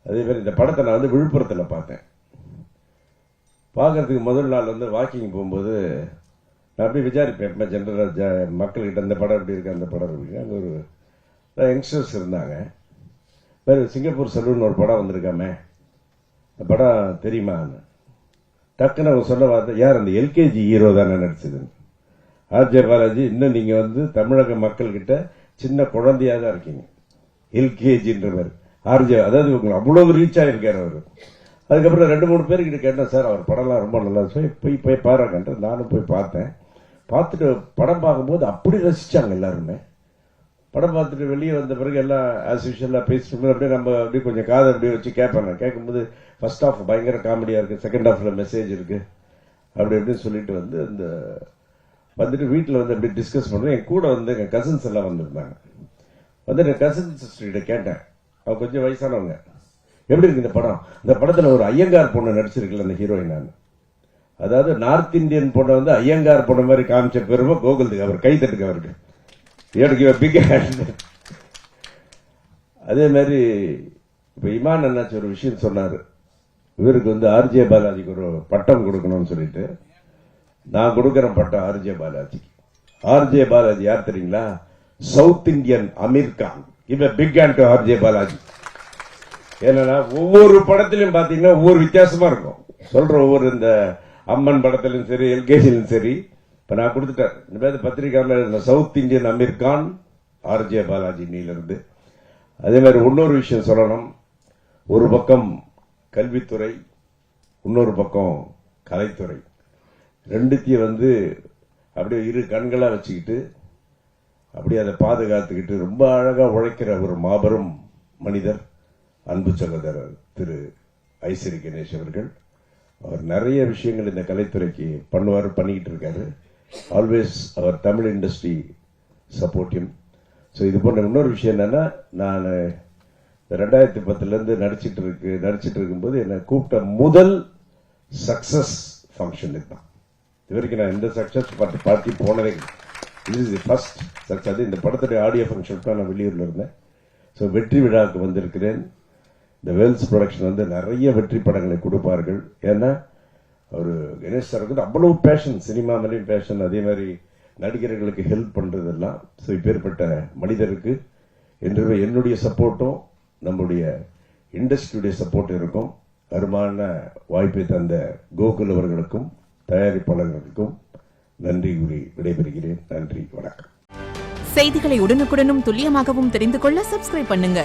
அதே மாதிரி இந்த படத்தை நான் வந்து விழுப்புரத்தில் பார்த்தேன். பார்க்கறதுக்கு முதல் நாள் வந்து வாக்கிங் போகும்போது நான் அப்படியே விசாரிப்பேன், இப்போ ஜென்ரலாக மக்கள்கிட்ட இந்த படம் எப்படி இருக்கு, அந்த படம் இருக்கு. அங்கே ஒரு யங்ஸ்டர்ஸ் இருந்தாங்க. வேறு சிங்கப்பூர் சலூன் ஒரு படம் வந்திருக்காமே, அந்த படம் தெரியுமான்னு டக்குன்னு அவங்க சொல்ல வார்த்தை, யார் அந்த எல்கேஜி ஹீரோ தானே நடிச்சதுன்னு. ஆர்ஜே பாலாஜி, இன்னும் நீங்க வந்து தமிழக மக்கள்கிட்ட சின்ன குழந்தையா தான் இருக்கீங்க. எல்கேஜின்ற மாதிரி ஆர்ஜே, அதாவது உங்களுக்கு அவ்வளவு ரீச் ஆயிருக்காரு அவரு. அதுக்கப்புறம் 2-3 பேருக்கிட்ட கேட்டேன், சார் அவர் படம்லாம் ரொம்ப நல்லா போய் பாருங்கன்ற. நானும் போய் பார்த்தேன். பார்த்துட்டு படம் பார்க்கும்போது அப்படி ரசிச்சாங்க எல்லாருமே. படம் பார்த்துட்டு வெளியே வந்த பிறகு எல்லாம் ஆஸ் யூஷுவலாக பேசிட்டு அப்படியே நம்ம அப்படியே கொஞ்சம் காதை அப்படியே வச்சு கேட்பேன். கேட்கும்போது ஃபர்ஸ்ட் ஹாஃப் பயங்கர காமெடியாக இருக்குது, செகண்ட் ஹாஃபில் மெசேஜ் இருக்குது அப்படி எப்படின்னு சொல்லிட்டு வந்து இந்த வந்துட்டு வீட்டில் வந்து அப்படி டிஸ்கஸ் பண்ணுறேன். என் கூட வந்து எங்கள் கசின்ஸ் எல்லாம் வந்திருந்தாங்க. வந்து என் கசின் சிஸ்டர்கிட்ட கேட்டேன், அவங்க கொஞ்சம் வயசானவங்க, எப்படி இருக்கு இந்த படம்? இந்த படத்தில் ஒரு ஐயங்கார் பொண்ணு நடிச்சிருக்குல்ல அந்த ஹீரோயின். நான் அதாவது நார்த் இந்தியன் பொண்ணை வந்து ஐயங்கார் பொண்ணு மாதிரி காமிச்ச பெருமை கோகுல்துக்கு, அவர் கை தட்டுக்கு அவருக்கு. Big hand. அதே மாதிரி இப்ப இமான் அண்ணாச்சி ஒரு விஷயம் சொன்னாரு, இவருக்கு வந்து ஆர்ஜே பாலாஜிக்கு ஒரு பட்டம் கொடுக்கணும்னு சொல்லிட்டு. நான் கொடுக்கிற பட்டம் ஆர்ஜே பாலாஜிக்கு. ஆர்ஜே பாலாஜி யார் தெரியுங்களா? South Indian Aamir Khan. இப்ப big hand to RJ Balaji. ஏன்னா ஒவ்வொரு படத்திலும் பாத்தீங்கன்னா ஒவ்வொரு வித்தியாசமா இருக்கும். சொல்ற ஒவ்வொரு இந்த அம்மன் படத்திலும் சரி, எல்கேஜிலும் சரி, இப்ப நான் கொடுத்துட்டேன். இந்த மாதிரி பத்திரிகையாளர் South Indian Aamir Khan RJ Balaji நீலிருந்து. அதே மாதிரி இன்னொரு விஷயம் சொல்லணும். ஒரு பக்கம் கல்வித்துறை, இன்னொரு பக்கம் கலைத்துறை, ரெண்டுத்தையும் வந்து அப்படியே இரு கண்களா வச்சுக்கிட்டு அப்படியே அதை பாதுகாத்துக்கிட்டு ரொம்ப அழகா உழைக்கிற ஒரு மாபெரும் மனிதர் அன்பு சகோதரர் திரு ஐஸ்வரி கணேஷ் அவர்கள். அவர் நிறைய விஷயங்கள் இந்த கலைத்துறைக்கு பண்ணிக்கிட்டு இருக்காரு. ஆல்வேஸ் அவர் Tamil industry support him. So இது போன்ற இன்னொரு விஷயம் என்னன்னா, நான் 2010 நடிச்சிட்டு இருக்கும்போது என்னை கூப்பிட்ட முதல் சக்சஸ் ஃபங்க்ஷன் இதுதான். இது வரைக்கும் நான் எந்த சக்சஸ் பார்ட்டி போனதே. இது இஸ் தி ஃபர்ஸ்ட் சக்சஸ். அது இந்த படத்துடைய ஆடியோ ஃபங்க்ஷன் தான் நான் வெளியூர்ல இருந்தேன். ஸோ வெற்றி விழாவுக்கு வந்திருக்கிறேன். இந்த வேல்ஸ் ப்ரொடக்ஷன் வந்து நிறைய வெற்றி படங்களை கொடுப்பார்கள். ஏன்னா ஒரு கணேஷ் சார் வந்து அவ்வளவு பேஷன், சினிமா மேலேயும் பேஷன், அதே மாதிரி நடிகர்களுக்கு ஹெல்ப் பண்றதெல்லாம். ஸோ இப்பேற்பட்ட மனிதருக்கு என்று என்னுடைய சப்போர்ட்டும் நம்முடைய இண்டஸ்ட்ரியுடைய சப்போர்ட் இருக்கும். அருமான வாய்ப்பை தந்த கோகுல் அவர்களுக்கும் தயாரிப்பாளர்களுக்கும் நன்றி கூறி விடைபெறுகிறேன். நன்றி, வணக்கம். செய்திகளை உடனுக்குடனும் துல்லியமாகவும் தெரிந்து கொள்ள சப்ஸ்கிரைப் பண்ணுங்க.